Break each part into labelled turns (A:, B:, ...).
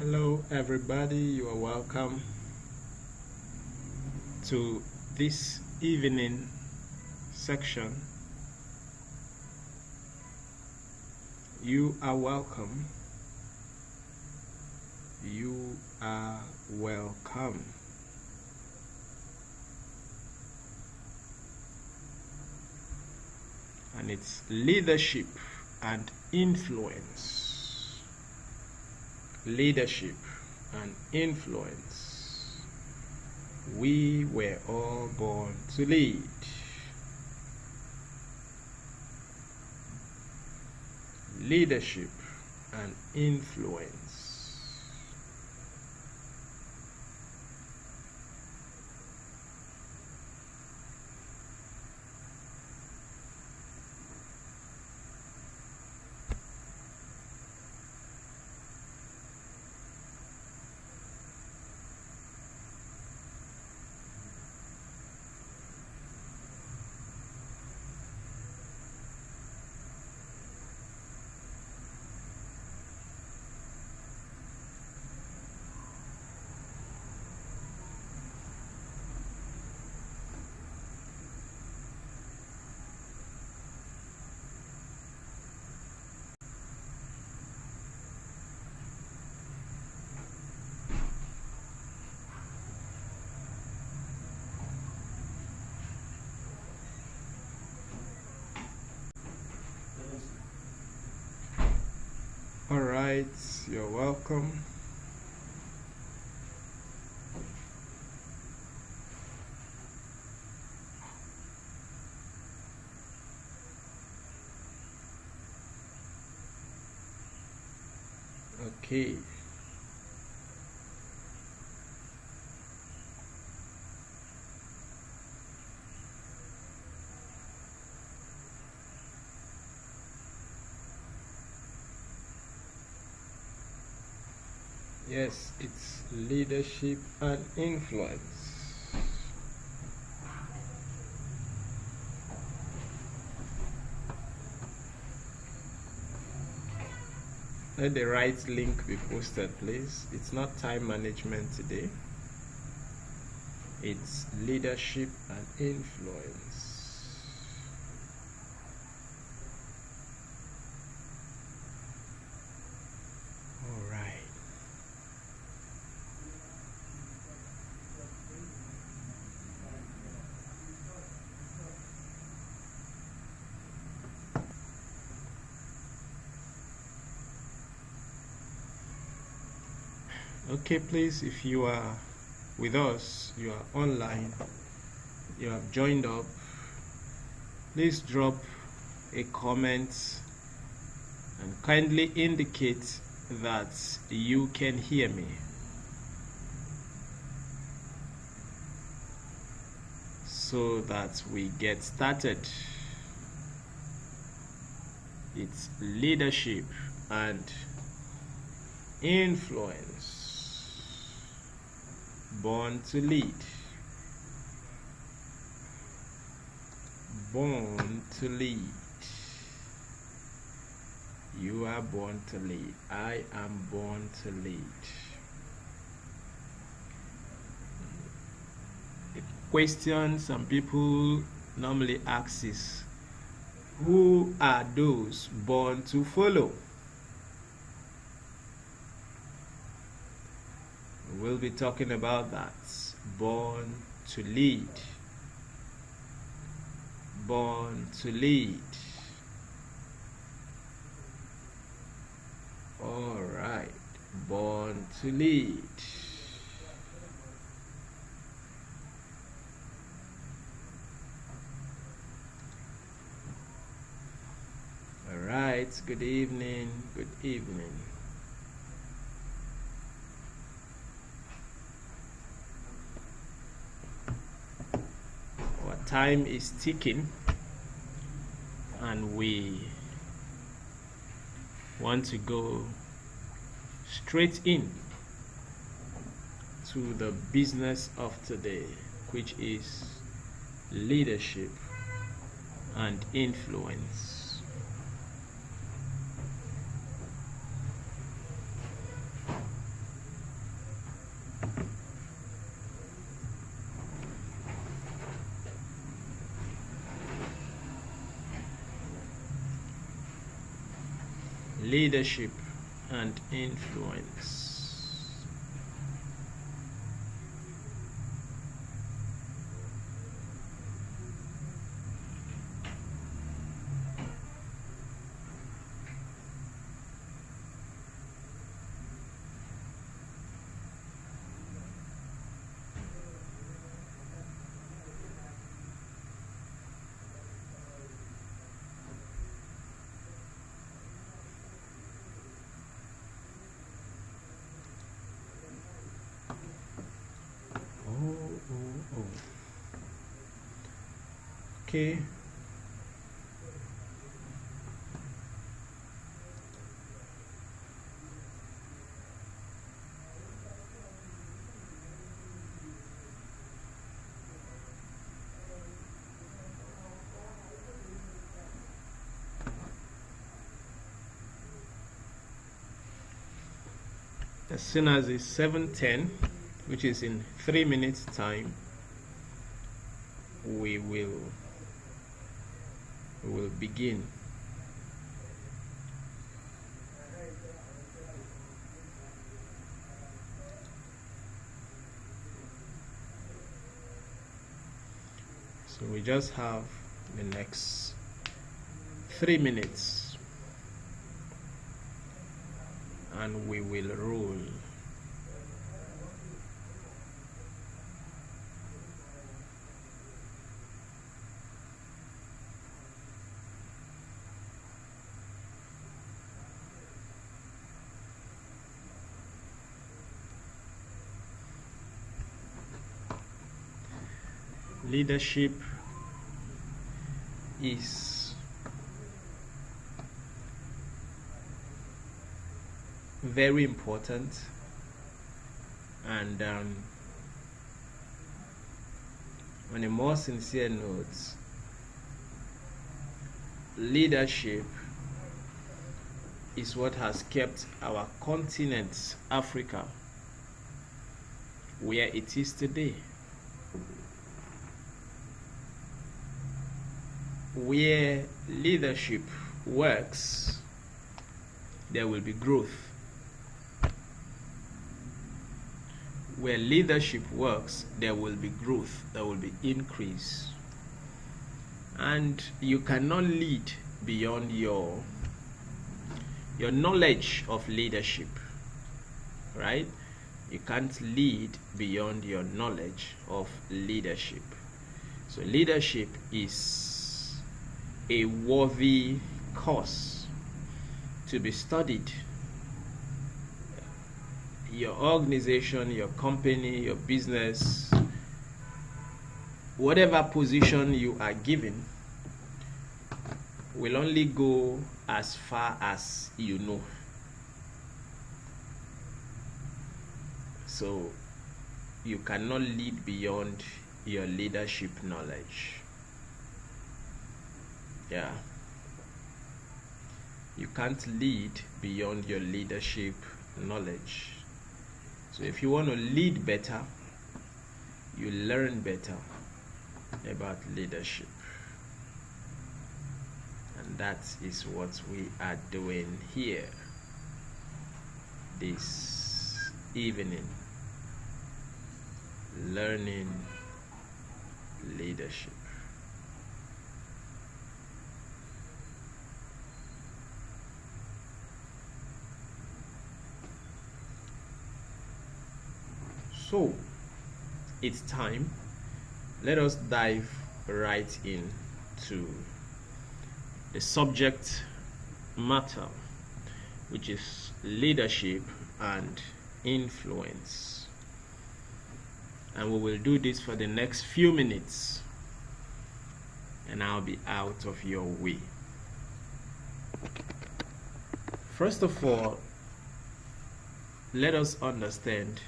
A: Hello, everybody. You are welcome to this evening section. You are welcome. You are welcome. And it's leadership and influence. Leadership and influence. We were all born to lead. Leadership and influence. All right, you're welcome. Okay. Yes, it's leadership and influence. Let the right link be posted, please. It's not time management today. It's leadership and influence. All right. Okay, please, if you are with us, you are online, you have joined up, please drop a comment and kindly indicate that you can hear me. So that we get started. It's leadership and influence. Born to lead. Born to lead. You are born to lead. I am born to lead. The question some people normally ask is, who are those born to follow? We'll be talking about that. Born to lead. Born to lead. All right. Born to lead. All right. Good evening. Good evening. Time is ticking and we want to go straight in to the business of today, which is leadership and influence. leadership and influence. Okay. As soon as it's 7:10, which is in 3 minutes time, we will begin. So we just have the next 3 minutes and we will roll. Leadership is very important, and on a more sincere note, leadership is what has kept our continent, Africa, where it is today. Where leadership works, there will be growth. Where leadership works, there will be growth, there will be increase. And you cannot lead beyond your knowledge of leadership, right? You can't lead beyond your knowledge of leadership. So leadership is a worthy cause to be studied. Your organization, your company, your business, whatever position you are given will only go as far as you know. So you cannot lead beyond your leadership knowledge. Yeah, you can't lead beyond your leadership knowledge. So if you want to lead better, you learn better about leadership, and that is what we are doing here this evening, learning leadership. So it's time. Let us dive right into the subject matter, which is leadership and influence. And we will do this for the next few minutes, and I'll be out of your way. First of all, let us understand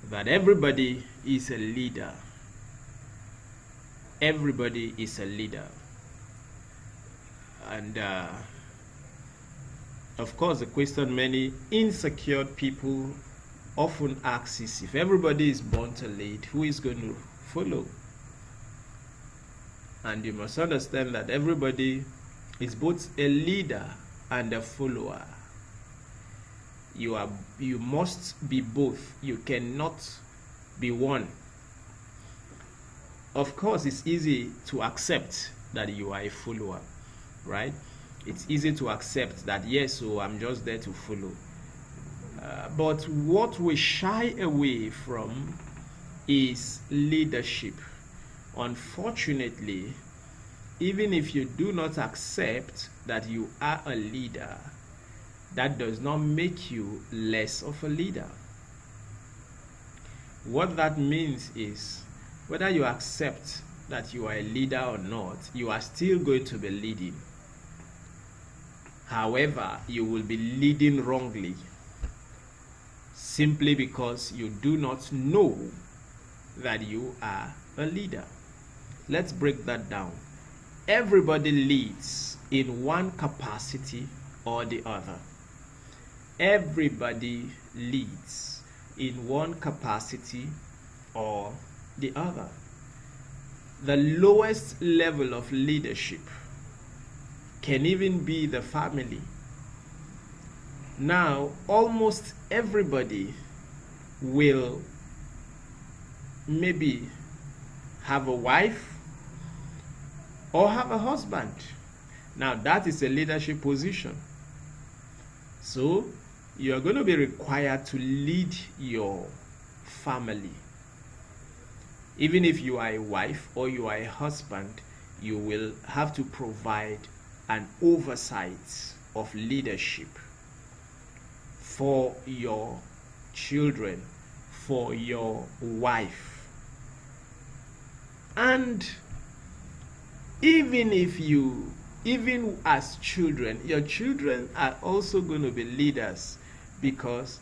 A: that everybody is a leader. Everybody is a leader. And of course, the question many insecure people often ask is, if everybody is born to lead, who is going to follow? And you must understand that everybody is both a leader and a follower. You must be both. You cannot be one. Of course, it's easy to accept that you are a follower, right? It's easy to accept that, yes, so I'm just there to follow. But what we shy away from is leadership. Unfortunately, even if you do not accept that you are a leader, that does not make you less of a leader. What that means is, whether you accept that you are a leader or not, you are still going to be leading. However, you will be leading wrongly, simply because you do not know that you are a leader. Let's break that down. Everybody leads in one capacity or the other. Everybody leads in one capacity or the other. The lowest level of leadership can even be the family. Now, almost everybody will maybe have a wife or have a husband. Now, that is a leadership position. So, you are going to be required to lead your family. Even if you are a wife or you are a husband, you will have to provide an oversight of leadership for your children, for your wife. And even as children, your children are also going to be leaders, because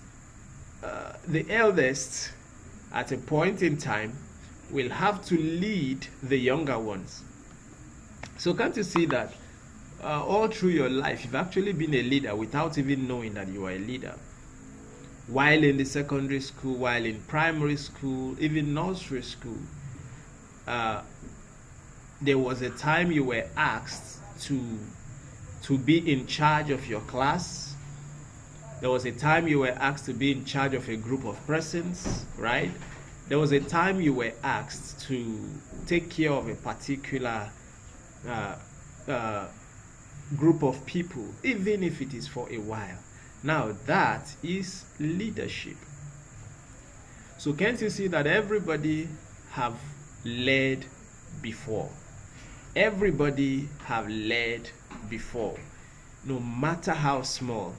A: the eldest at a point in time will have to lead the younger ones. So can't you see that all through your life you've actually been a leader without even knowing that you are a leader? While in the secondary school, while in primary school, even nursery school, there was a time you were asked to be in charge of your class. There was a time you were asked to be in charge of a group of persons, right? There was a time you were asked to take care of a particular group of people, even if it is for a while. Now, that is leadership. So can't you see that everybody have led before? Everybody have led before, no matter how small.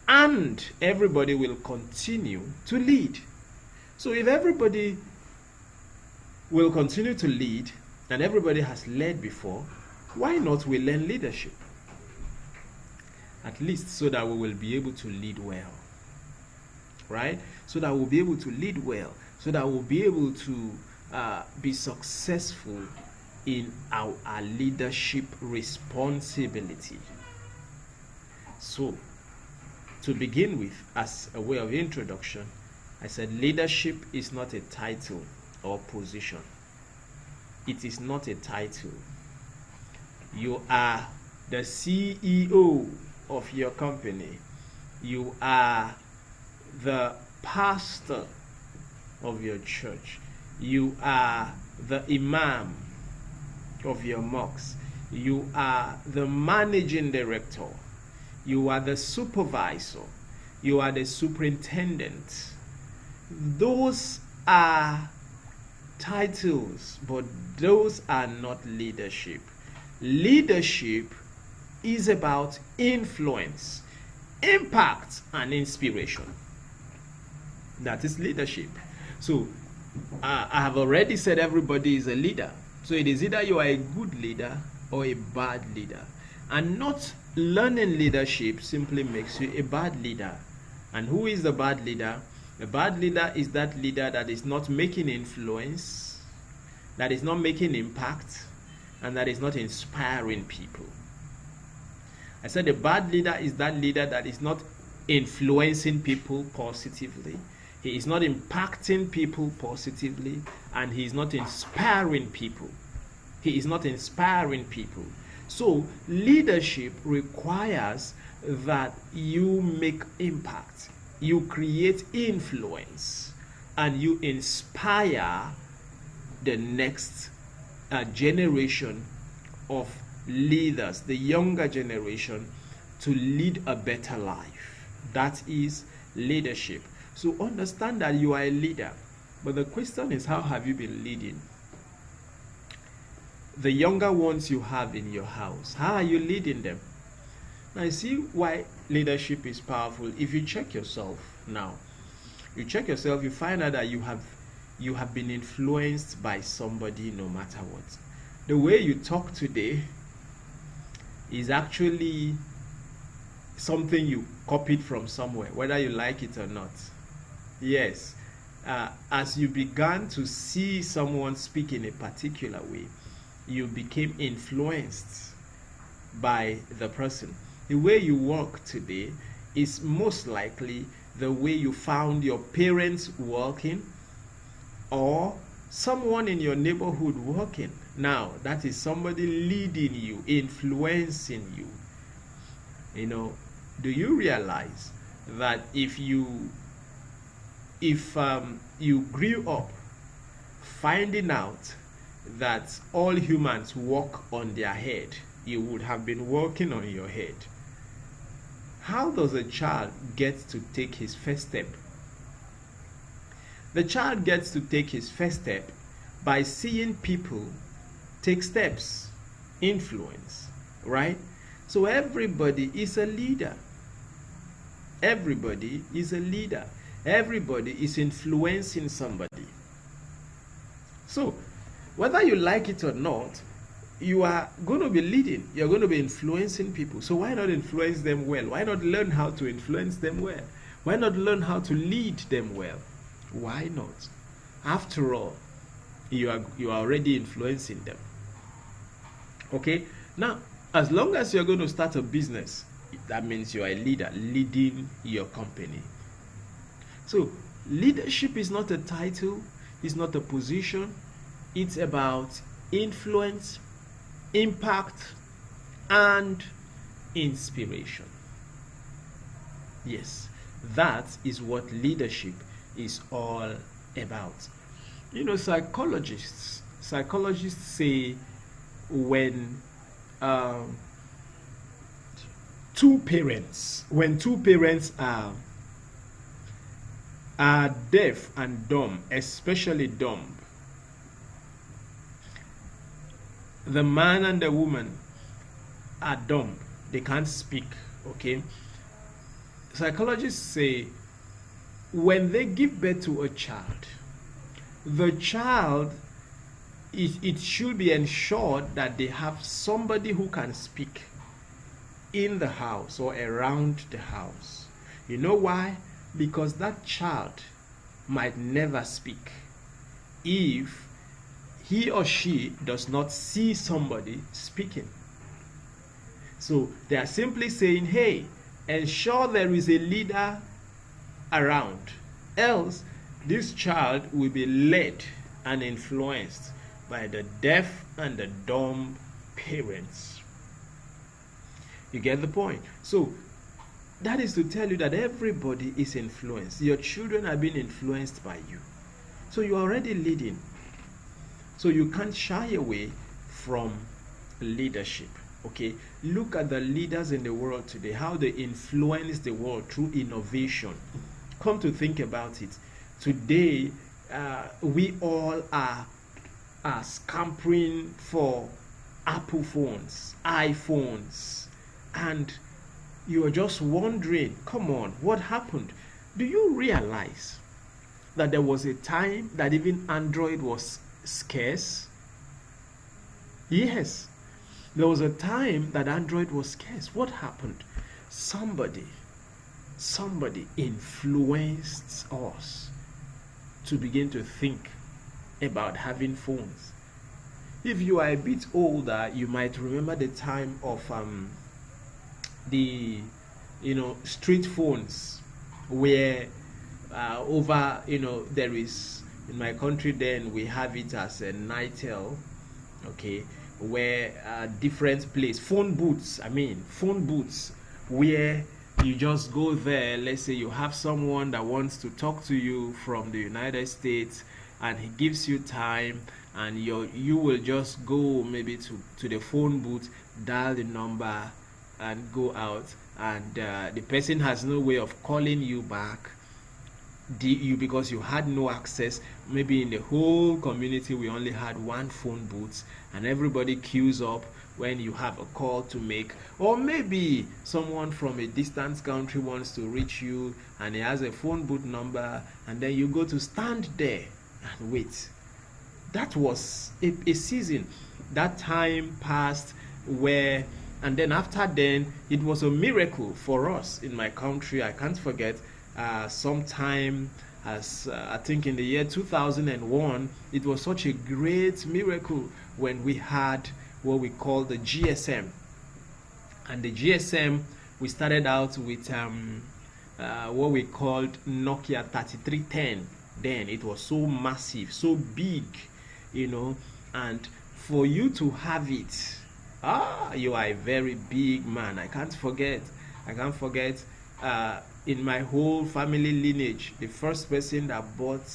A: And everybody will continue to lead. So if everybody will continue to lead, and everybody has led before, why not we learn leadership? At least so that we will be able to lead well. Right? So that we'll be able to lead well. So that we'll be able to be successful in our leadership responsibility. So, to begin with, as a way of introduction, I said leadership is not a title or position. It is not a title. You are the CEO of your company. You are the pastor of your church. You are the imam of your mosque. You are the managing director. You are the supervisor. You are the superintendent. Those are titles, but those are not leadership. Leadership is about influence, impact, and inspiration. That is leadership. So, I have already said everybody is a leader. So it is either you are a good leader or a bad leader. And not learning leadership simply makes you a bad leader. And who is the bad leader? The bad leader is that leader that is not making influence, that is not making impact, and that is not inspiring people. I said the bad leader is that leader that is not influencing people positively. He is not impacting people positively, and he is not inspiring people. He is not inspiring people. So leadership requires that you make impact, you create influence, and you inspire the next generation of leaders, the younger generation, to lead a better life. That is leadership. So understand that you are a leader, but the question is, how have you been leading the younger ones you have in your house? How are you leading them? Now, you see why leadership is powerful. If you check yourself now, you find out that you have been influenced by somebody, no matter what. The way you talk today is actually something you copied from somewhere, whether you like it or not. Yes, as you began to see someone speak in a particular way, you became influenced by the person. The way you work today is most likely the way you found your parents working, or someone in your neighborhood working. Now, that is somebody leading you, influencing you. You know, do you realize that if you grew up finding out that all humans walk on their head, you would have been walking on your head? How does a child get to take his first step? The child gets to take his first step by seeing people take steps, influence, right? So everybody is a leader. Everybody is a leader. Everybody is influencing somebody. So whether you like it or not, you are going to be leading. You're going to be influencing people. So why not influence them well? Why not learn how to influence them well? Why not learn how to lead them well? Why not? After all, you are already influencing them. Okay? Now, as long as you're going to start a business, that means you are a leader, leading your company. So leadership is not a title, it's not a position. It's about influence, impact, and inspiration. Yes, that is what leadership is all about. You know, psychologists say when two parents are deaf and dumb, especially dumb, the man and the woman are dumb, they can't speak. Okay, psychologists say when they give birth to a child, the child, it should be ensured that they have somebody who can speak in the house or around the house. You know why? Because that child might never speak if he or she does not see somebody speaking. So they are simply saying, hey, ensure there is a leader around, else this child will be led and influenced by the deaf and the dumb parents. You get the point? So that is to tell you that everybody is influenced. Your children are being influenced by you. So you are already leading. So you can't shy away from leadership. Okay, look at the leaders in the world today, how they influence the world through innovation. Come to think about it, today we all are scampering for Apple phones, iPhones, and you are just wondering, come on, what happened? Do you realize that there was a time that even Android was scarce? Yes, there was a time that Android was scarce. What happened? Somebody influenced us to begin to think about having phones. If you are a bit older, you might remember the time of the street phones, where there is, in my country then we have it as a Nitel, okay, where different phone booths where you just go there. Let's say you have someone that wants to talk to you from the United States, and he gives you time, and you will just go maybe to the phone booth, dial the number, and go out, and the person has no way of calling you back, because you had no access. Maybe in the whole community we only had one phone booth, and everybody queues up when you have a call to make. Or maybe someone from a distant country wants to reach you, and he has a phone booth number, and then you go to stand there and wait. That was a season. That time passed where, and then after then, it was a miracle for us in my country. I can't forget, sometime as I think in the year 2001, it was such a great miracle when we had what we call the GSM. And the GSM, we started out with what we called Nokia 3310. Then it was so massive, so big, and for you to have it, you are a very big man. I can't forget in my whole family lineage, the first person that bought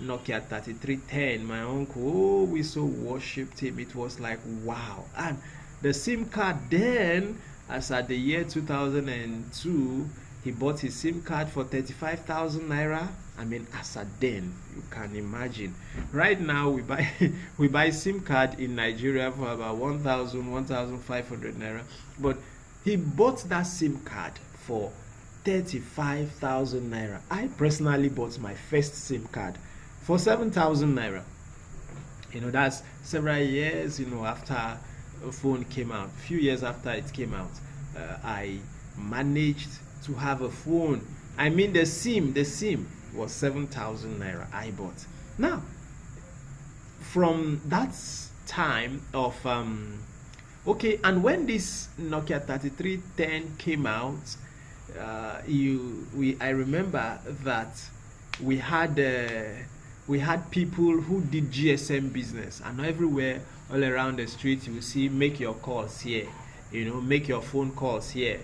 A: Nokia 3310, my uncle, we so worshipped him. It was like, wow. And the SIM card then, as at the year 2002, he bought his SIM card for 35,000 naira. I mean, as at then, you can imagine. Right now, we buy SIM card in Nigeria for about 1,500 naira. But he bought that SIM card for 35,000 naira. I personally bought my first SIM card for 7,000 naira. That's several years, after a phone came out. A few years after it came out, I managed to have a phone. I mean, the SIM was 7,000 naira I bought. Now, from that time of okay, and when this Nokia 3310 came out, I remember that we had people who did GSM business, and everywhere, all around the street, you will see, make your calls here, make your phone calls here,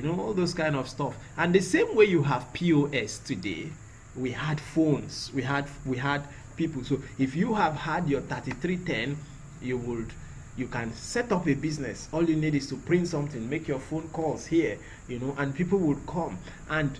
A: all those kind of stuff. And the same way you have POS today, we had phones, we had people. So if you have had your 3310, you can set up a business. All you need is to print something, make your phone calls here, and people would come. And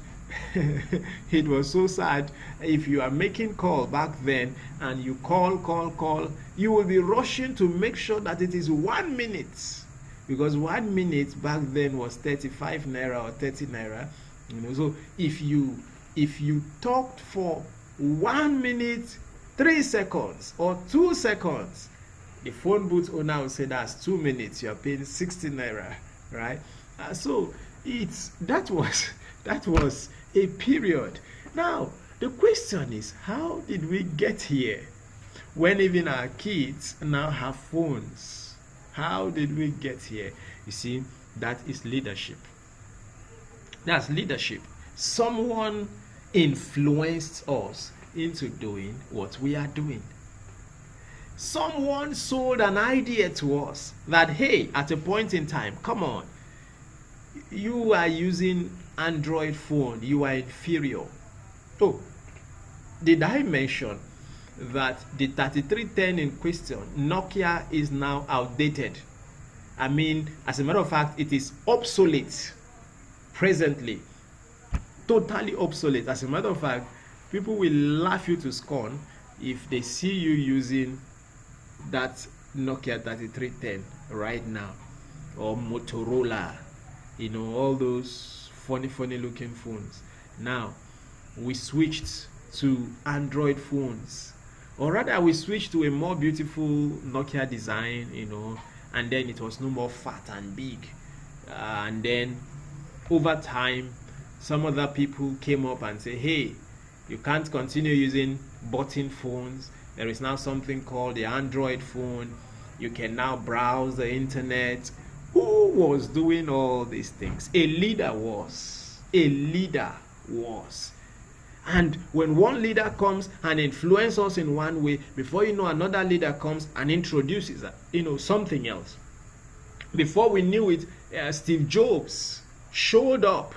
A: it was so sad. If you are making call back then and you call, you will be rushing to make sure that it is 1 minute, because 1 minute back then was 35 naira or 30 naira. So if you talked for 1 minute 3 seconds or 2 seconds, the phone booth owner will say that's 2 minutes, you are paying 60 naira, right? So that was a period. Now the question is, how did we get here when even our kids now have phones? How did we get here? You see, that is leadership. That's leadership. Someone influenced us into doing what we are doing. Someone sold an idea to us that, hey, at a point in time, come on, you are using Android phone, you are inferior. Oh, did I mention that the 3310 in question, Nokia, is now outdated? I mean, as a matter of fact, it is obsolete presently. Totally obsolete. As a matter of fact, people will laugh you to scorn if they see you using that Nokia 3310 right now, or Motorola, all those funny looking phones. Now we switched to Android phones, or rather we switched to a more beautiful Nokia design, and then it was no more fat and big, and then over time some other people came up and say, hey, you can't continue using button phones. There is now something called the Android phone. You can now browse the internet. Who was doing all these things? A leader was. And when one leader comes and influences us in one way, before you know, another leader comes and introduces something else. Before we knew it, Steve Jobs showed up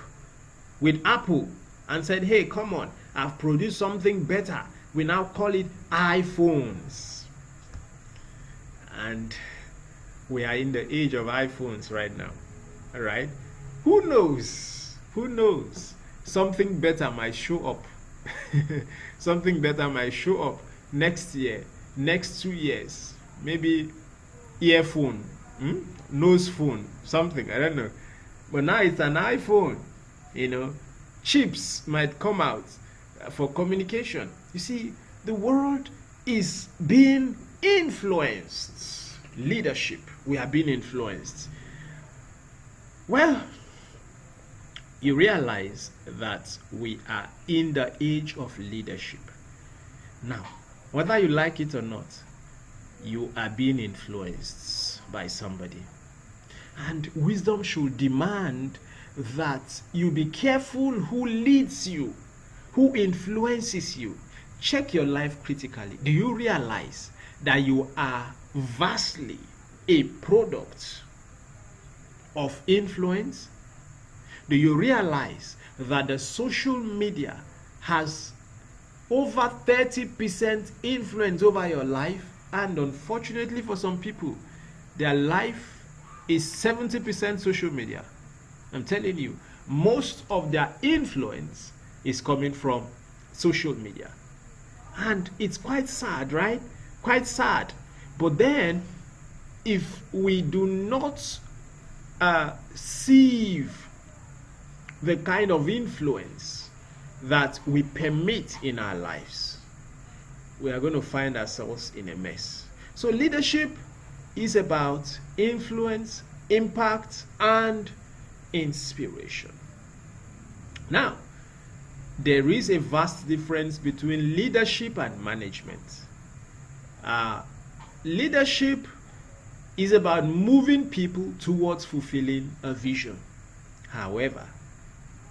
A: with Apple and said, hey, come on, I've produced something better. We now call it iPhones. And we are in the age of iPhones right now. All right? Who knows? Who knows? Something better might show up. Something better might show up next year, next 2 years. Maybe earphone, nose phone, something, I don't know. But now it's an iPhone, you know. Chips might come out for communication. You see, the world is being influenced. Leadership, we are being influenced. Well, you realize that we are in the age of leadership. Now, whether you like it or not, you are being influenced by somebody. And wisdom should demand that you be careful who leads you, who influences you. Check your life critically. Do you realize that you are vastly a product of influence? Do you realize that the social media has over 30% influence over your life? And unfortunately for some people, their life is 70% social media. I'm telling you, most of their influence is coming from social media. And it's quite sad, right? Quite sad. But then, if we do not sieve the kind of influence that we permit in our lives, we are going to find ourselves in a mess. So leadership is about influence, impact, and inspiration. Now, there is a vast difference between leadership and management. Leadership is about moving people towards fulfilling a vision. However,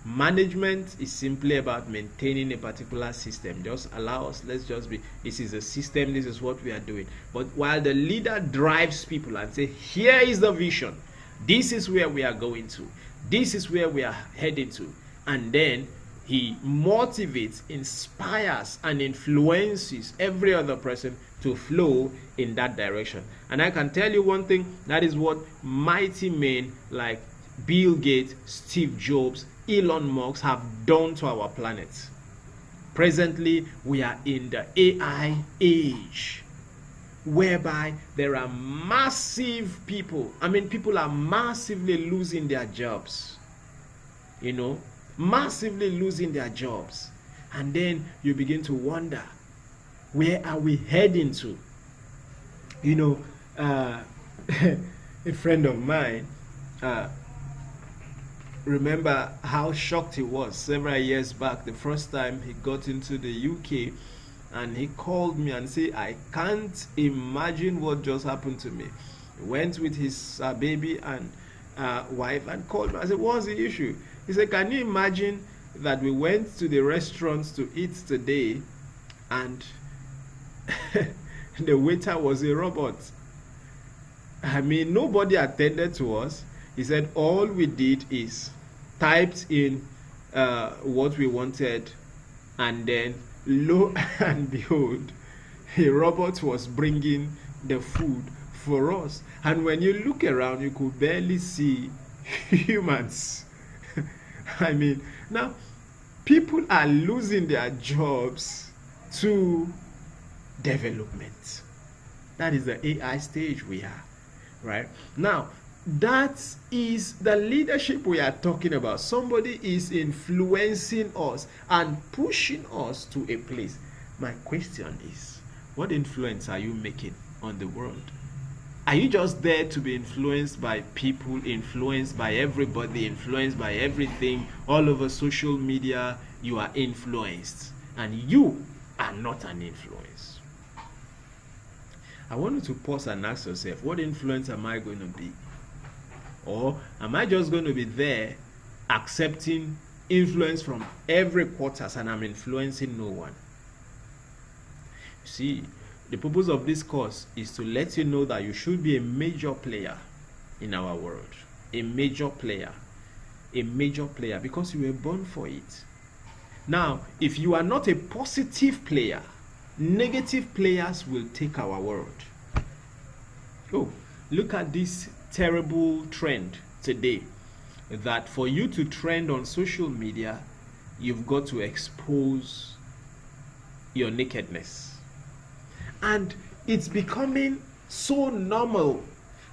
A: management is simply about maintaining a particular system. Just allow us, let's just be, this is a system, this is what we are doing. But while the leader drives people and say, here is the vision, this is where we are going to, this is where we are heading to, and then he motivates, inspires, and influences every other person to flow in that direction. And I can tell you one thing, that is what mighty men like Bill Gates, Steve Jobs, Elon Musk have done to our planet. Presently, we are in the AI age, whereby there are massive people. People are massively losing their jobs. Massively losing their jobs. And then you begin to wonder, where are we heading to? A friend of mine, remember how shocked he was several years back, the first time he got into the UK, and he called me and said, I can't imagine what just happened to me. He went with his baby and wife and called me. I said, what's the issue? He said, can you imagine that we went to the restaurants to eat today and the waiter was a robot? Nobody attended to us. He said all we did is typed in what we wanted, and then lo and behold, a robot was bringing the food for us. And when you look around, you could barely see humans. Now people are losing their jobs to development. That is the AI stage we are. Right now, that is the leadership we are talking about. Somebody is influencing us and pushing us to a place. My question is, what influence are you making on the world? Are you just there to be influenced by people, influenced by everybody, influenced by everything? All over social media, you are influenced, and you are not an influence. I want you to pause and ask yourself, what influence am I going to be? Or am I just going to be there accepting influence from every quarters and I'm influencing no one? You see, the purpose of this course is to let you know that you should be a major player in our world. A major player. a major player because you were born for it. Now, if you are not a positive player, negative players will take our world. Oh, look at this terrible trend today, that for you to trend on social media, you've got to expose your nakedness. And it's becoming so normal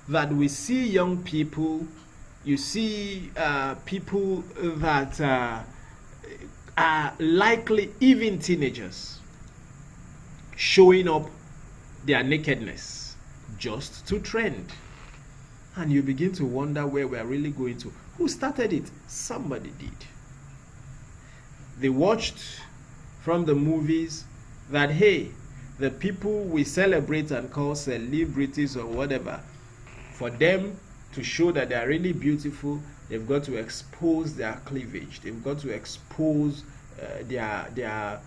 A: that we see young people, you see people that are likely even teenagers showing up their nakedness just to trend. And you begin to wonder where we're really going to. Who started it? Somebody did. They watched from the movies that, hey, the people we celebrate and call celebrities or whatever, for them to show that they are really beautiful, they've got to expose their cleavage. They've got to expose their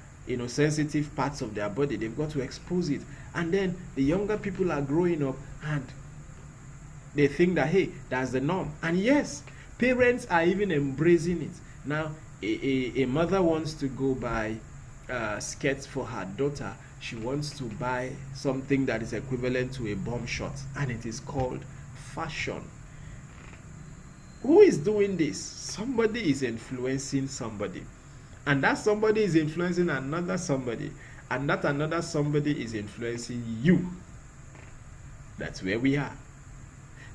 A: sensitive parts of their body. They've got to expose it. And then the younger people are growing up and they think that, hey, that's the norm. And yes, parents are even embracing it. Now, a mother wants to go buy skirts for her daughter. She wants to buy something that is equivalent to a bomb shot, and it is called fashion. Who is doing this? Somebody is influencing somebody, and that somebody is influencing another somebody, and that another somebody is influencing you. That's where we are.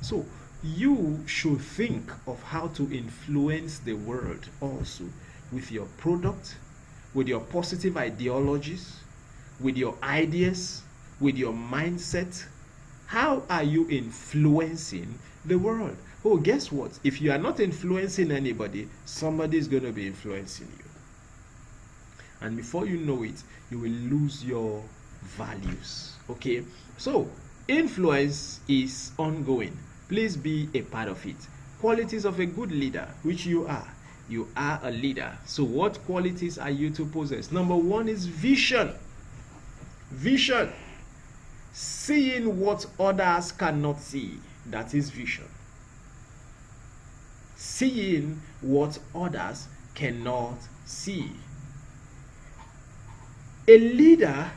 A: So you should think of how to influence the world also with your product, with your positive ideologies, with your ideas, with your mindset. How are you influencing the world? Oh, guess what? If you are not influencing anybody, somebody is going to be influencing you. And before you know it, you will lose your values. Okay? So, influence is ongoing. Please be a part of it. Qualities of a good leader, which you are. You are a leader. So what qualities are you to possess? Number one is vision. Vision. Seeing what others cannot see. That is vision. Seeing what others cannot see. A leader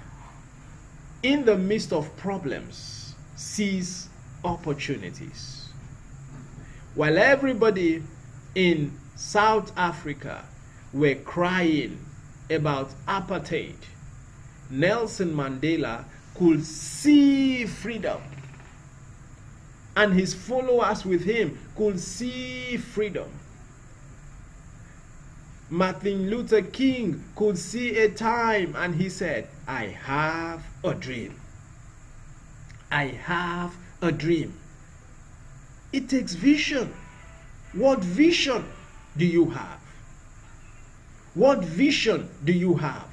A: in the midst of problems sees opportunities. While everybody in South Africa were crying about apartheid, Nelson Mandela could see freedom, and his followers with him could see freedom. Martin Luther King could see a time and he said, I have a dream. I have a dream. It takes vision. What vision do you have? What vision do you have?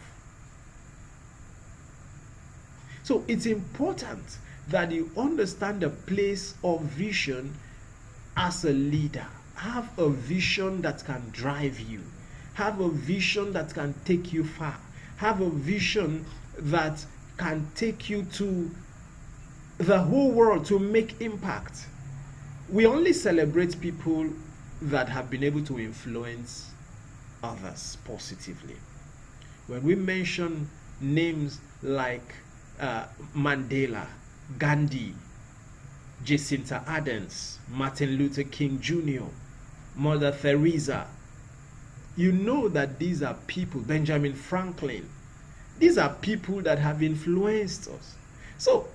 A: So it's important that you understand the place of vision as a leader. Have a vision that can drive you. Have a vision that can take you far. Have a vision that can take you to the whole world to make impact. We only celebrate people that have been able to influence others positively. When we mention names like Mandela, Gandhi, Jacinta Ardern, Martin Luther King Jr., Mother Teresa, you know that these are people, Benjamin Franklin, these are people that have influenced us. So,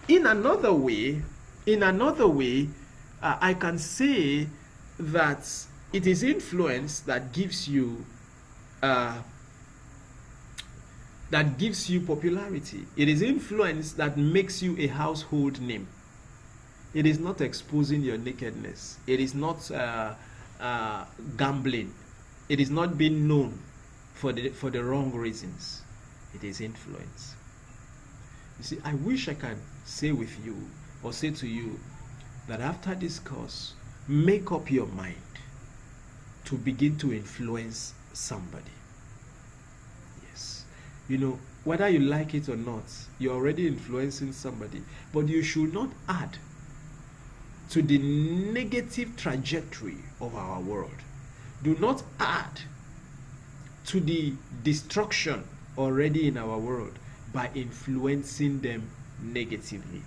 A: in another way, I can say that it is influence that gives you popularity. It is influence that makes you a household name. It is not exposing your nakedness. It is not gambling. It is not being known for the wrong reasons. It is influence. You see, I wish I can say with you or say to you that after this course, make up your mind to begin to influence somebody. Yes. You know, whether you like it or not, you're already influencing somebody. But you should not add to the negative trajectory of our world. Do not add to the destruction already in our world by influencing them negatively.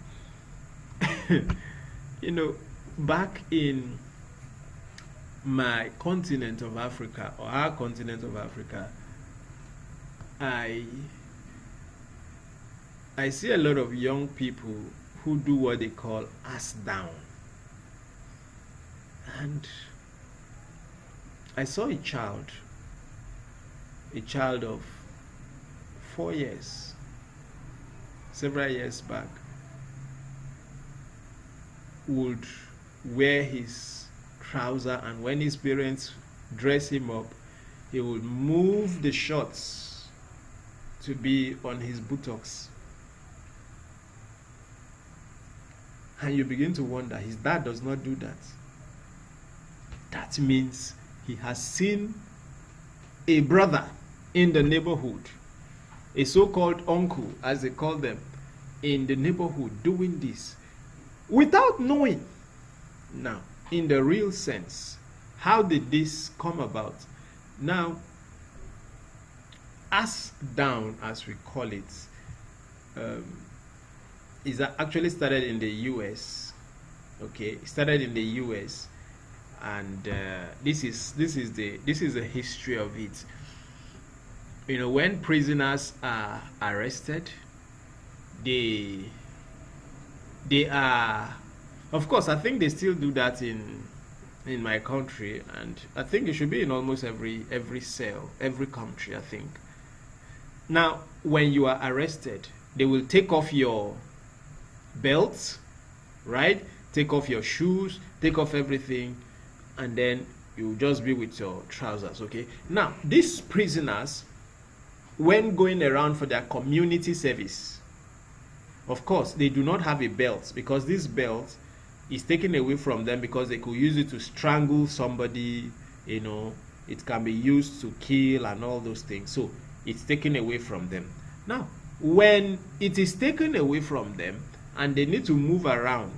A: You know, back in my continent of Africa, or our continent of Africa, I see a lot of young people who do what they call ass down. And I saw a child of 4 years, several years back, would wear his trouser, and when his parents dress him up, he would move the shorts to be on his buttocks. And you begin to wonder, his dad does not do that. That means he has seen a brother in the neighborhood, a so-called uncle, as they call them, in the neighborhood doing this without knowing. Now, in the real sense, how did this come about? Now, ass down, as we call it, is actually started in the US. Okay, it started in the US, and this is the history of it. You know, when prisoners are arrested, they are, of course, I think they still do that in my country, and I think it should be in almost every cell, every country, I think. Now, when you are arrested, they will take off your belts, right? Take off your shoes, take off everything, and then you just be with your trousers. Okay, now these prisoners, when going around for their community service, of course they do not have a belt, because this belt is taken away from them because they could use it to strangle somebody. You know, it can be used to kill and all those things, so it's taken away from them. Now, when it is taken away from them and they need to move around,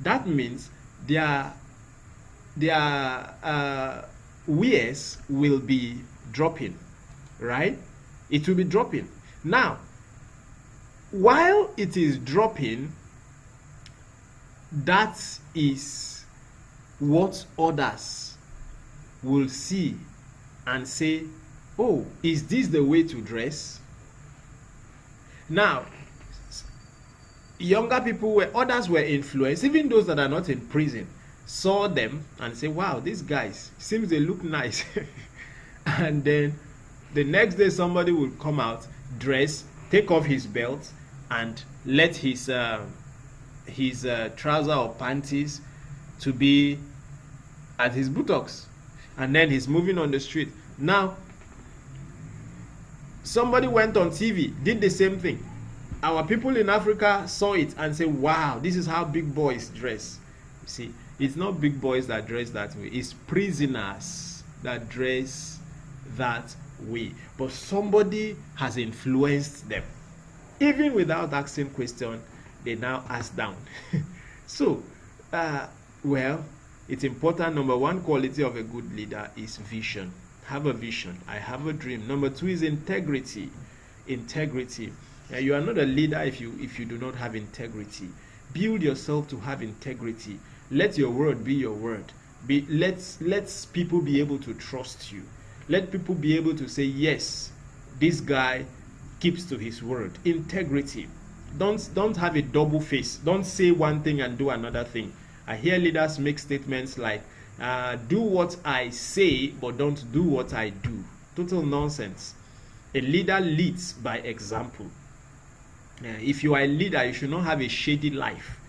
A: that means their wares will be dropping, right? It will be dropping. Now, while it is dropping, that is what others will see and say, oh, is this the way to dress? Now, younger people others were influenced, even those that are not in prison, saw them and say, wow, these guys, seems they look nice. And then the next day somebody will come out, dress, take off his belt, and let his trouser or panties to be at his buttocks, and then he's moving on the street. Now, somebody went on TV, did the same thing. Our people in Africa saw it and said, wow, this is how big boys dress. You see, it's not big boys that dress that way, it's prisoners that dress that way. But somebody has influenced them. Even without asking question, they now ask down. So, well, it's important. Number one quality of a good leader is vision. Have a vision. I have a dream. Number two is integrity. Integrity. You are not a leader if you do not have integrity. Build yourself to have integrity. Let your word be your word. Let people be able to trust you. Let people be able to say, yes, this guy keeps to his word. Integrity. Don't have a double face. Don't say one thing and do another thing. I hear leaders make statements like, do what I say, but don't do what I do. Total nonsense. A leader leads by example. If you are a leader, you should not have a shady life.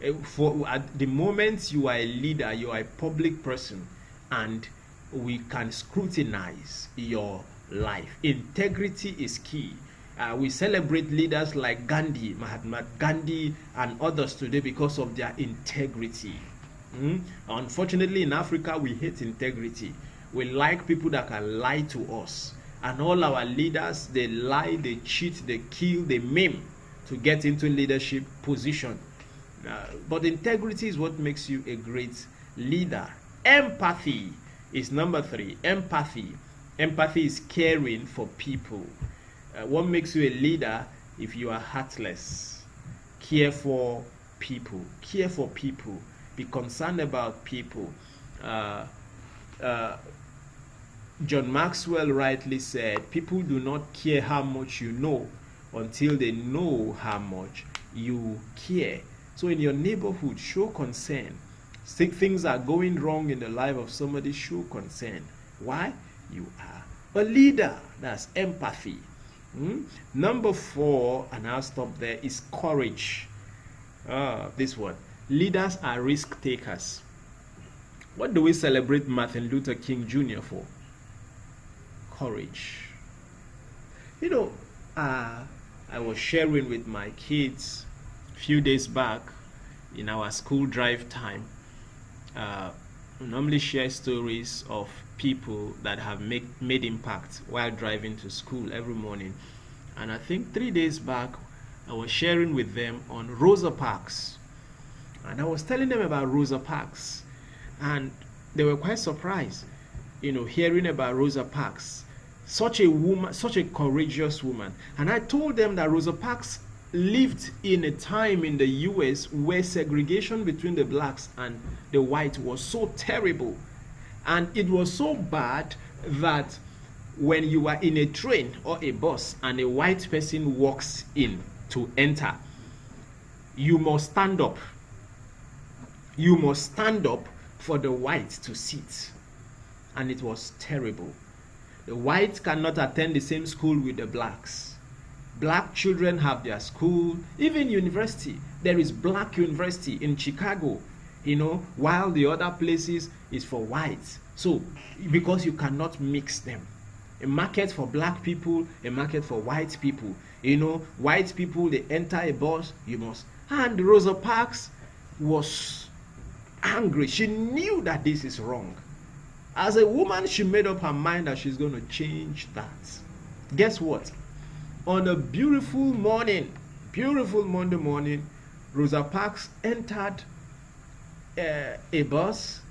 A: At the moment you are a leader, you are a public person, and we can scrutinize your life. Integrity is key. We celebrate leaders like Gandhi, Mahatma Gandhi, and others today because of their integrity. Unfortunately, in Africa, we hate integrity. We like people that can lie to us. And all our leaders, they lie, they cheat, they kill, they maim to get into leadership position. But integrity is what makes you a great leader. Empathy is number 3. Empathy is caring for people. What makes you a leader? If you are heartless, care for people. Be concerned about people. John Maxwell rightly said, people do not care how much you know until they know how much you care. So in your neighborhood, show concern. Things are going wrong in the life of somebody, show concern. Why? You are a leader. That's empathy. Number 4, and I'll stop there, is courage. This one. Leaders are risk takers. What do we celebrate Martin Luther King Jr. for? Courage. You know, I was sharing with my kids a few days back in our school drive time. We normally share stories of people that have made impact while driving to school every morning. And I think 3 days back, I was sharing with them on Rosa Parks. And I was telling them about Rosa Parks. And they were quite surprised, hearing about Rosa Parks. Such a woman, such a courageous woman. And I told them that Rosa Parks lived in a time in the US where segregation between the blacks and the white was so terrible. And it was so bad that when you are in a train or a bus and a white person walks in to enter, you must stand up. You must stand up for the white to sit. And it was terrible. The whites cannot attend the same school with the blacks. Black children have their school, even university. There is black university in Chicago, while the other places is for whites. So, because you cannot mix them. A market for black people, a market for white people. White people, they enter a bus, you must. And Rosa Parks was angry. She knew that this is wrong. As a woman, she made up her mind that she's going to change that. Guess what? On a beautiful Monday morning, Rosa Parks entered a bus,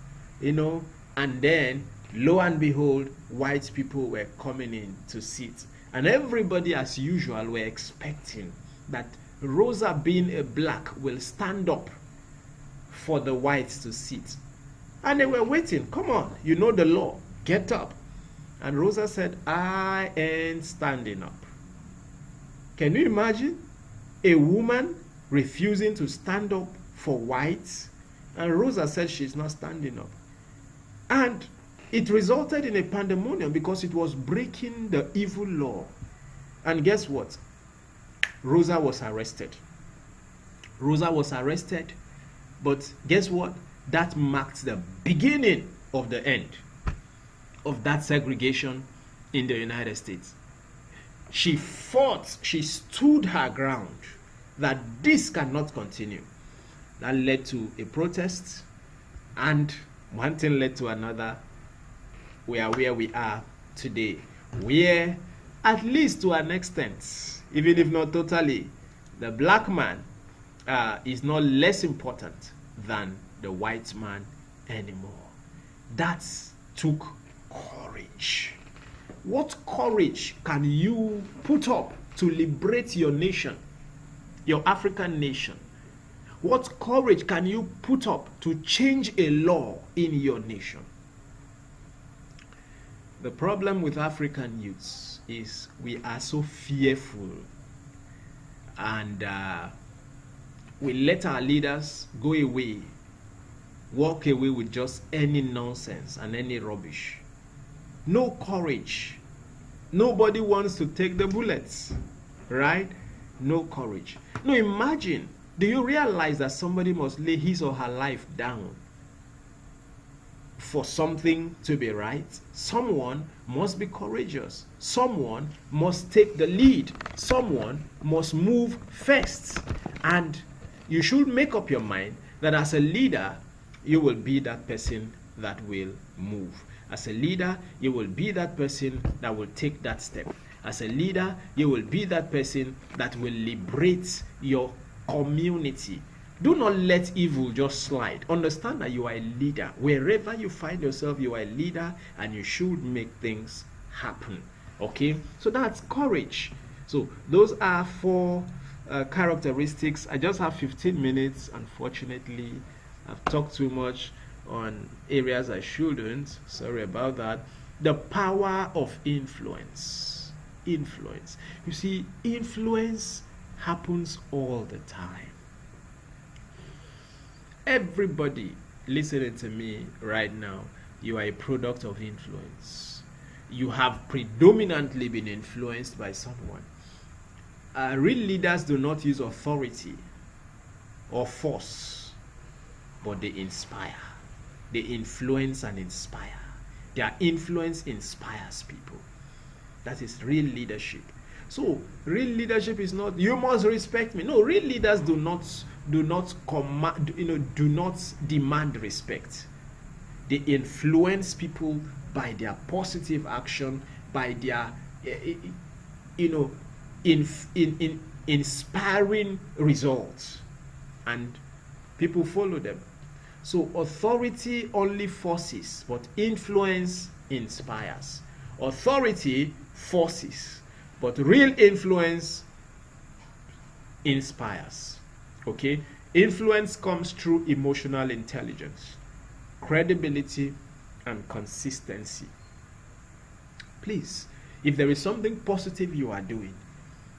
A: and then, lo and behold, white people were coming in to sit. And everybody, as usual, were expecting that Rosa, being a black, will stand up for the whites to sit. And they were waiting. Come on, you know the law. Get up. And Rosa said, I ain't standing up. Can you imagine a woman refusing to stand up for whites? And Rosa said she's not standing up. And it resulted in a pandemonium because it was breaking the evil law. And guess what? Rosa was arrested. But guess what? That marked the beginning of the end of that segregation in the United States. She fought, she stood her ground that this cannot continue. That led to a protest, and one thing led to another. We are where we are today, where, at least to an extent, even if not totally, the black man is not less important than the white man anymore. That took courage. What courage can you put up to liberate your nation, your African nation? What courage can you put up to change a law in your nation? The problem with African youths is we are so fearful, and we let our leaders go away, walk away with just any nonsense and any rubbish. No courage. Nobody wants to take the bullets, right? No courage. No, imagine, do you realize that somebody must lay his or her life down for something to be right? Someone must be courageous. Someone must take the lead. Someone must move first. And you should make up your mind that as a leader, you will be that person that will move. As a leader, you will be that person that will take that step. As a leader, you will be that person that will liberate your community. Do not let evil just slide. Understand that you are a leader. Wherever you find yourself, you are a leader and you should make things happen. Okay? So that's courage. So those are 4 characteristics. I just have 15 minutes. Unfortunately, I've talked too much on areas I shouldn't. Sorry about that. The power of influence. Influence. You see, influence happens all the time. Everybody listening to me right now, you are a product of influence. You have predominantly been influenced by someone. Real leaders do not use authority or force, but they inspire. They influence and inspire. Their influence inspires people. That is real leadership. So real leadership is not you must respect me. No, real leaders do not command, do not demand respect. They influence people by their positive action, by their inspiring results, and people follow them. So authority only forces, but influence inspires. Authority forces, but real influence inspires. Okay? Influence comes through emotional intelligence, credibility, and consistency. Please, if there is something positive you are doing,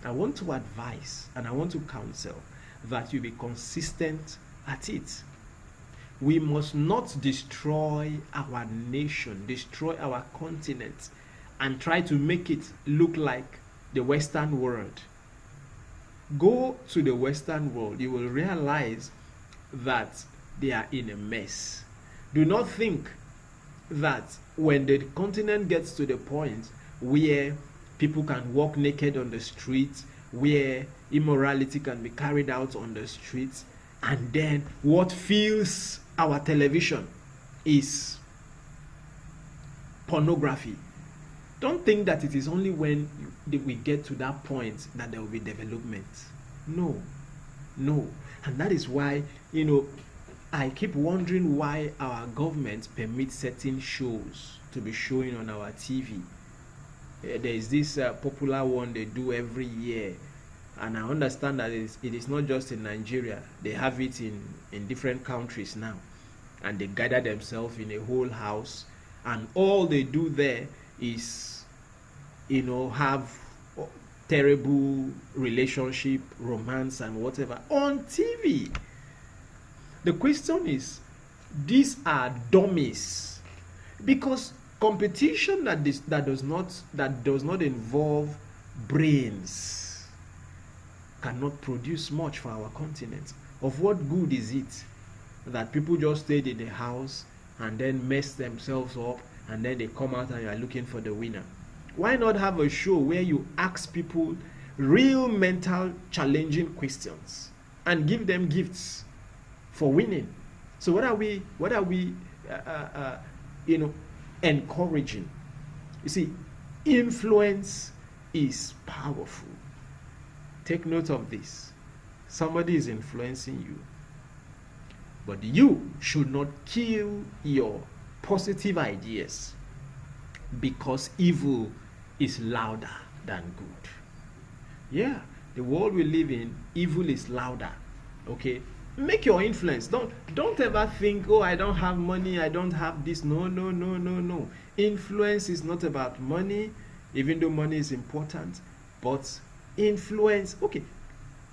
A: I want to advise and I want to counsel that you be consistent at it. We must not destroy our nation, destroy our continent, and try to make it look like the Western world. Go to the Western world, you will realize that they are in a mess. Do not think that when the continent gets to the point where people can walk naked on the streets, where immorality can be carried out on the streets, and then what fills our television is pornography. Don't think that it is only when we get to that point that there will be development. No. And that is why, I keep wondering why our government permits certain shows to be showing on our TV. There is this popular one they do every year, and I understand that it is not just in Nigeria. They have it in different countries now, and they gather themselves in a whole house, and all they do there is have terrible relationship, romance, and whatever on TV. The question is, these are dummies, because competition that does not involve brains cannot produce much for our continent. Of what good is it that people just stayed in the house and then mess themselves up, and then they come out and you are looking for the winner? Why not have a show where you ask people real mental challenging questions and give them gifts for winning? So what are we encouraging? You see, influence is powerful. Take note of this. Somebody is influencing you, but you should not kill your positive ideas, because evil is louder than good. Yeah, the world we live in, evil is louder. Okay, make your influence. Don't ever think, oh, I don't have money, I don't have this. No. Influence is not about money, even though money is important, but influence. Okay,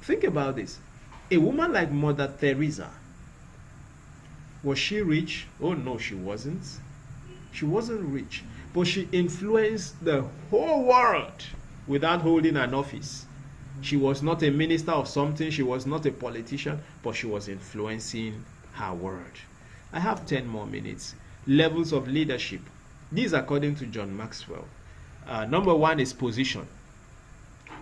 A: think about this. A woman like Mother Teresa, was she rich? Oh no, she wasn't. She wasn't rich, but she influenced the whole world without holding an office. She was not a minister of something, she was not a politician, but she was influencing her world. I have 10 more minutes. Levels of leadership. These according to John Maxwell. Number 1 is position.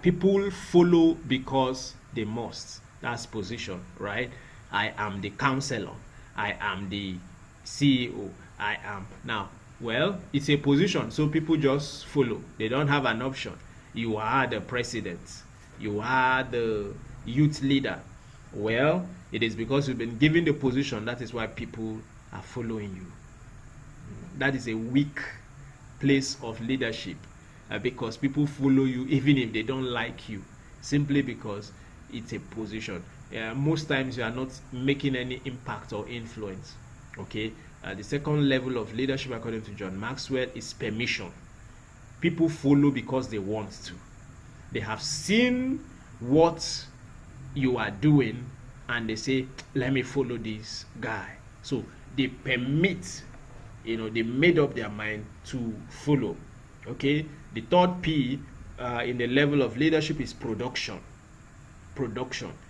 A: People follow because they must. That's position, right? I am the counselor. I am the CEO. I am. Now, well, it's a position, so people just follow. They don't have an option. You are the president. You are the youth leader. Well, it is because you've been given the position. That is why people are following you. That is a weak place of leadership, because people follow you even if they don't like you, simply because it's a position. Most times you are not making any impact or influence. Okay. The second level of leadership, according to John Maxwell, is permission. People follow because they want to. They have seen what you are doing and they say, let me follow this guy. So they permit, they made up their mind to follow. Okay. The third P in the level of leadership is production.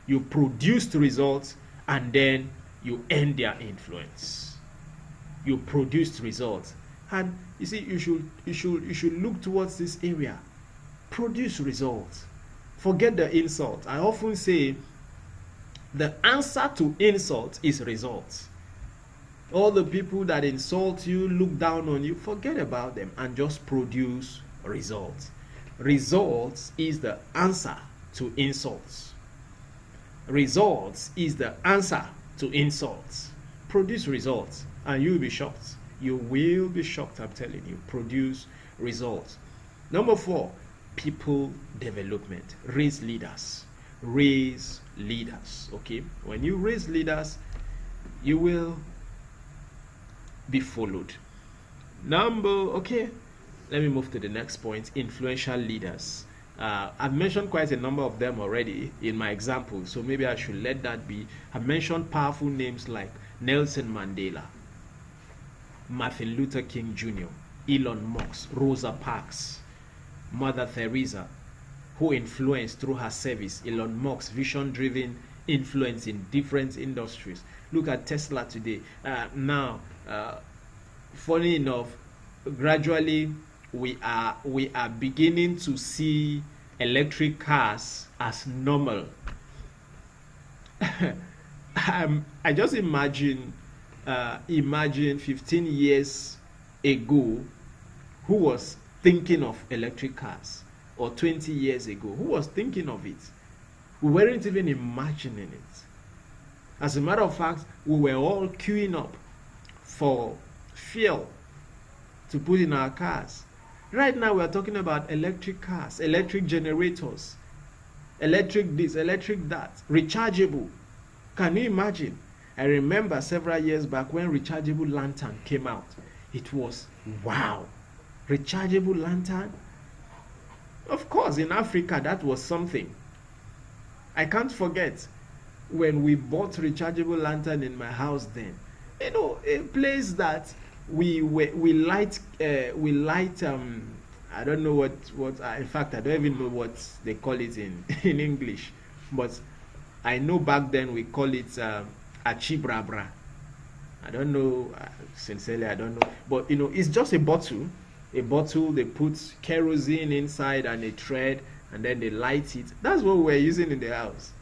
A: You produce the results and then you end their influence. You produce results, and you see, you should look towards this area. Produce results. Forget the insult. I often say the answer to insult is results. All the people that insult you, look down on you, forget about them and just produce results. Results is the answer to insults. Results is the answer to insults. Produce results and you'll be shocked. You will be shocked, I'm telling you. Produce results. Number 4, people development. Raise leaders. Raise leaders. Okay. When you raise leaders, you will be followed. Let me move to the next point. Influential leaders. I've mentioned quite a number of them already in my example, so maybe I should let that be. I've mentioned powerful names like Nelson Mandela, Martin Luther King Jr., Elon Musk, Rosa Parks, Mother Teresa, who influenced through her service. Elon Musk's vision-driven influence in different industries. Look at Tesla today. Funny enough, gradually we are beginning to see electric cars as normal. I just imagine 15 years ago, who was thinking of electric cars, or 20 years ago, who was thinking of it? We weren't even imagining it. As a matter of fact, we were all queuing up for fuel to put in our cars. Right now, we are talking about electric cars, electric generators, electric this, electric that, rechargeable. Can you imagine? I remember several years back when rechargeable lantern came out. It was, wow, rechargeable lantern? Of course, in Africa, that was something. I can't forget when we bought rechargeable lantern in my house then. A place that we light I don't know what in fact I don't even know what they call it in English, but I know back then we call it achibrabra. I don't know, sincerely I don't know, but it's just a bottle they put kerosene inside and a thread and then they light it. That's what we're using in the house,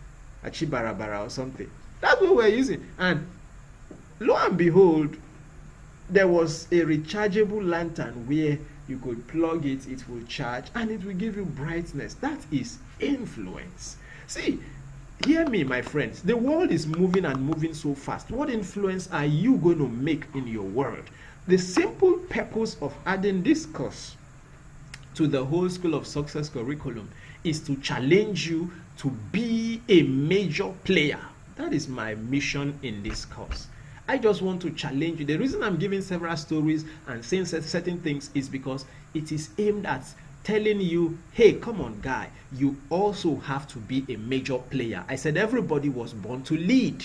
A: achibarabara or something. That's what we're using. And lo and behold, there was a rechargeable lantern where you could plug it, it will charge, and it will give you brightness. That is influence. See, hear me, my friends. The world is moving and moving so fast. What influence are you going to make in your world? The simple purpose of adding this course to the whole School of Success curriculum is to challenge you to be a major player. That is my mission in this course. I just want to challenge you. The reason I'm giving several stories and saying certain things is because it is aimed at telling you, hey, come on, guy, you also have to be a major player. I said everybody was born to lead.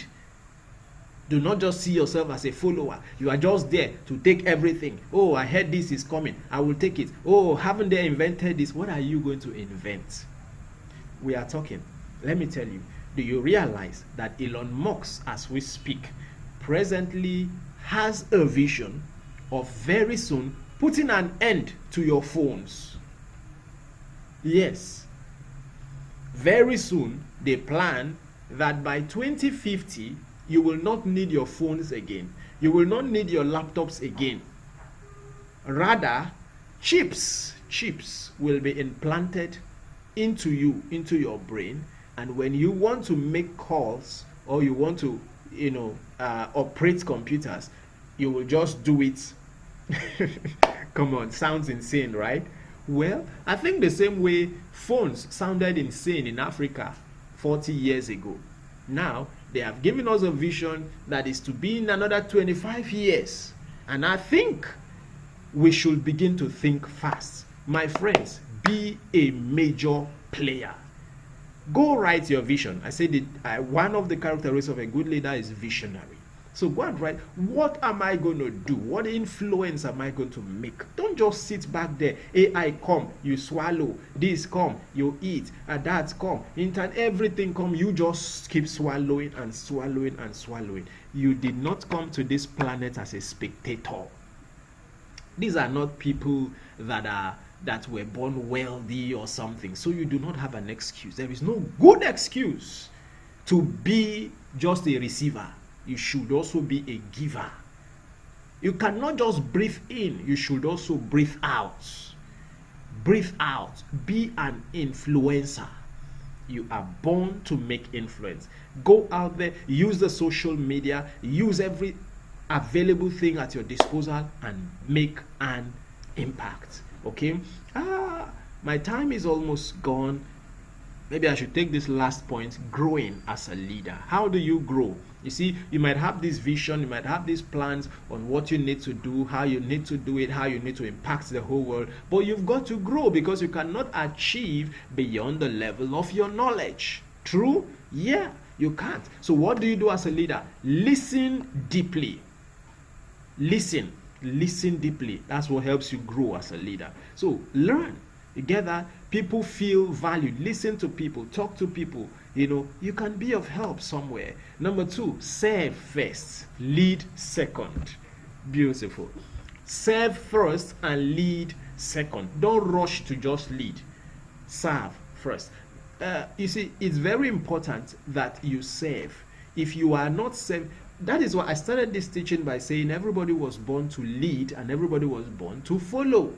A: Do not just see yourself as a follower. You are just there to take everything. Oh, I heard this is coming. I will take it. Oh, haven't they invented this? What are you going to invent? We are talking. Let me tell you. Do you realize that Elon Musk, as we speak, presently has a vision of very soon putting an end to your phones? Yes. Very soon, they plan that by 2050, you will not need your phones again. You will not need your laptops again. Rather, chips will be implanted into you, into your brain, And when you want to make calls or you want to, operate computers, you will just do it. Come on, sounds insane, right? Well, I think the same way phones sounded insane in Africa 40 years ago. Now, they have given us a vision that is to be in another 25 years. And I think we should begin to think fast. My friends, be a major player. Go write your vision. I said one of the characteristics of a good leader is visionary. So go and write, what am I going to do? What influence am I going to make? Don't just sit back there. AI come, you swallow. This come, you eat. And that come. Internet, everything come. You just keep swallowing and swallowing and swallowing. You did not come to this planet as a spectator. These are not people that were born wealthy or something. So you do not have an excuse. There is no good excuse to be just a receiver. You should also be a giver. You cannot just breathe in. You should also breathe out. Breathe out. Be an influencer. You are born to make influence. Go out there, use the social media, use every available thing at your disposal and make an impact. Okay? My time is almost gone. Maybe I should take this last point, growing as a leader. How do you grow? You see, you might have this vision, you might have these plans on what you need to do, how you need to do it, how you need to impact the whole world. But you've got to grow because you cannot achieve beyond the level of your knowledge. True? Yeah, you can't. So what do you do as a leader? Listen deeply. Listen deeply. That's what helps you grow as a leader. So learn. You get that? People feel valued. Listen to people. Talk to people. You can be of help somewhere. Number 2, serve first. Lead second. Beautiful. Serve first and lead second. Don't rush to just lead. Serve first. You see, it's very important that you serve. If you are not serving, that is why I started this teaching by saying everybody was born to lead and everybody was born to follow.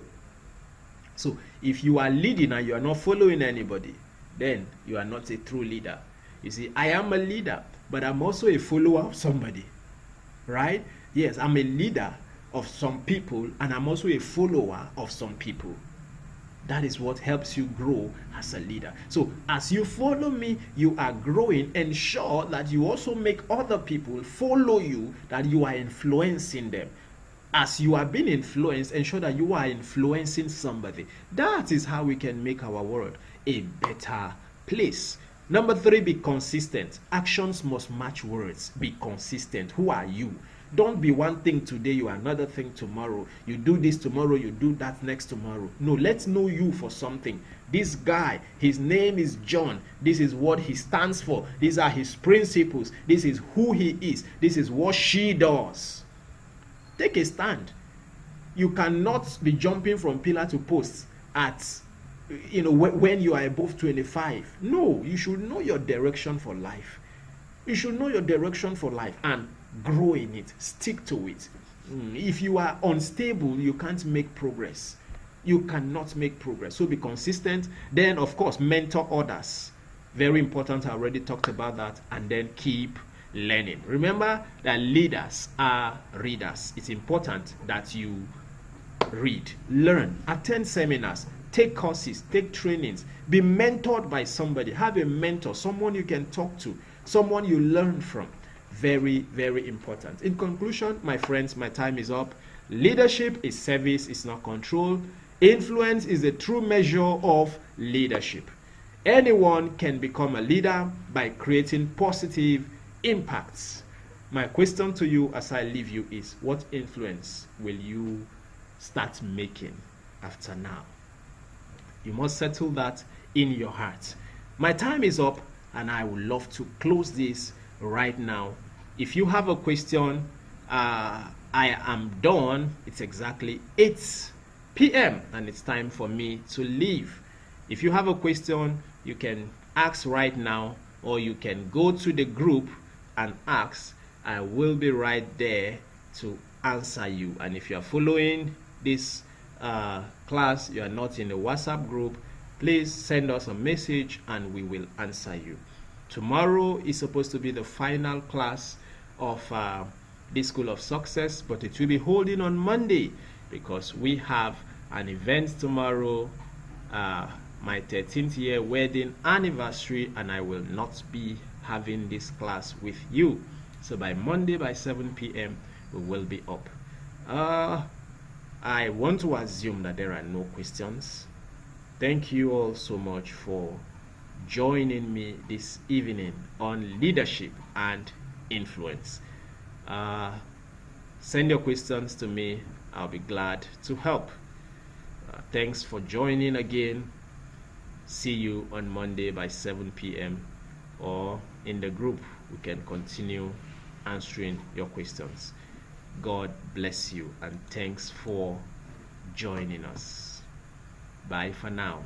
A: So if you are leading and you are not following anybody, then you are not a true leader. You see, I am a leader, but I'm also a follower of somebody, right? Yes, I'm a leader of some people and I'm also a follower of some people. That is what helps you grow as a leader. So as you follow me, you are growing. Ensure that you also make other people follow you, that you are influencing them. As you are being influenced, ensure that you are influencing somebody. That is how we can make our world a better place. Number 3, be consistent. Actions must match words. Be consistent. Who are you? Don't be one thing today, you are another thing tomorrow. You do this tomorrow, you do that next tomorrow. No, let's know you for something. This guy, his name is John. This is what he stands for. These are his principles. This is who he is. This is what she does. Take a stand. You cannot be jumping from pillar to post at, when you are above 25. No, you should know your direction for life. You should know your direction for life and grow in it. Stick to it. If you are unstable, you can't make progress. You cannot make progress. So be consistent. Then, of course, mentor others. Very important. I already talked about that. And then keep learning. Remember that leaders are readers. It's important that you read, learn, attend seminars, take courses, take trainings, be mentored by somebody. Have a mentor, someone you can talk to, someone you learn from. Very, very important. In conclusion, my friends, my time is up. Leadership is service, it's not control. Influence is a true measure of leadership. Anyone can become a leader by creating positive impacts. My question to you as I leave you is, what influence will you start making after now? You must settle that in your heart. My time is up and I would love to close this right now. If you have a question, I am done. It's exactly 8 p.m. and it's time for me to leave. If you have a question, you can ask right now, or you can go to the group and ask. I will be right there to answer you. And if you are following this class, you are not in the WhatsApp group, please send us a message and we will answer you. Tomorrow is supposed to be the final class of this School of Success, but it will be holding on Monday because we have an event tomorrow, my 13th year wedding anniversary, and I will not be having this class with you. So by Monday by 7 p.m. we will be up. I want to assume that there are no questions. Thank you all so much for joining me this evening on leadership and influence. Send your questions to me. I'll be glad to help. Thanks for joining again. See you on Monday by 7 p.m. or in the group. We can continue answering your questions. God bless you and thanks for joining us. Bye for now.